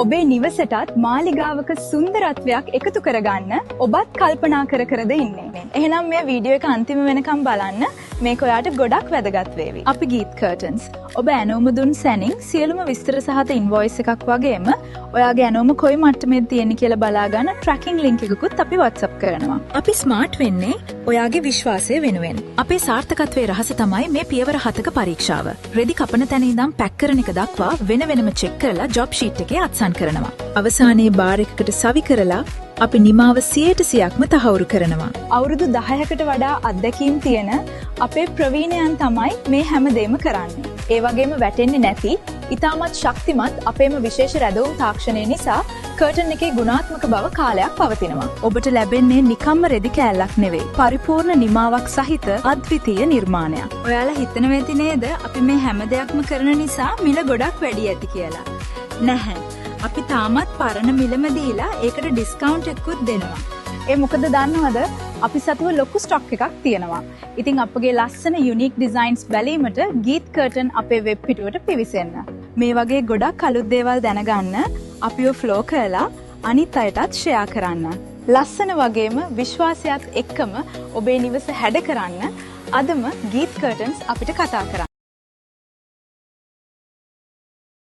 ඔබේ නිවසටත් මාලිගාවක සුන්දරත්වයක් එකතු කරගන්න ඔබත් කල්පනා කර කරද ඉන්නේ. එහෙනම් මේ වීඩියෝ එක අන්තිම වෙනකම් බලන්න. මේක ඔයාට ගොඩක් වැදගත් වේවි. අපි ගීත් කර්ටන්ස්. ඔබ ඇනෝම දුන් සැනින් සියලුම විස්තර සහිත ඉන්වොයිස් එකක් වගේම ඔයාගේ ඇනෝම කොයි මට්ටමේද තියෙන්නේ කියලා බලා ගන්න ට්‍රැකින් ලින්ක් එකකුත් අපි WhatsApp කරනවා. අපි ස්මාර්ට් වෙන්නේ ඔයාගේ විශ්වාසය වෙනුවෙන්. අපේ සාර්ථකත්වයේ රහස තමයි මේ පියවර 7ක පරීක්ෂාව. රෙදි කපන තැන ඉඳන් පැක් කරන එක දක්වා වෙන වෙනම චෙක් කරලා ජොබ් ෂීට් එකේ අත්සන් කරනවා. අවසානයේ බාර් එකකට සවි කරලා අපි නිමාව 100%ක්ම තහවුරු කරනවා. අවුරුදු 10කට වඩා අත්දැකීම් තියෙන අපේ ප්‍රවීණයන් තමයි මේ හැමදේම කරන්නේ. ඒ වගේම වැටෙන්නේ නැති, ඉතාමත් ශක්තිමත් අපේම විශේෂ රැඳවුම් තාක්ෂණය නිසා කර්ටන් එකේ ගුණාත්මක බව කාලයක් පවතිනවා. ඔබට ලැබෙන්නේ නිකම්ම රෙදි කෑල්ලක් නෙවෙයි. පරිපූර්ණ නිමාවක් සහිත අද්විතීය නිර්මාණයක්. ඔයාලා හිතනවා ඇති නේද අපි මේ හැම දෙයක්ම කරන නිසා මිල ගොඩක් වැඩි ඇති කියලා. නැහැ. අපි තාමත් පරණ මිලම දීලා ඒකට ඩිස්කවුන්ට් එකකුත් දෙනවා. ඒ මොකද දන්නවද? අපි සතුව ලොකු ස්ටොක් එකක් තියෙනවා. ඉතින් අපගේ ලස්සන යුනික් ඩිසයින්ස් බැලීමට ගීත් කර්ටන් අපේ වෙබ් පිටුවට පිවිසෙන්න. මේ වගේ ගොඩක් අලුත් දේවල් දැනගන්න අපිව ෆ්ලෝ කරලා අනිත් අයටත් ෂෙයා කරන්න. ලස්සන වගේම විශ්වාසයත් එක්කම ඔබේ නිවස හැඩ කරන්න අදම ගීත් කර්ටන්ස් අපිට කතා කරන්න.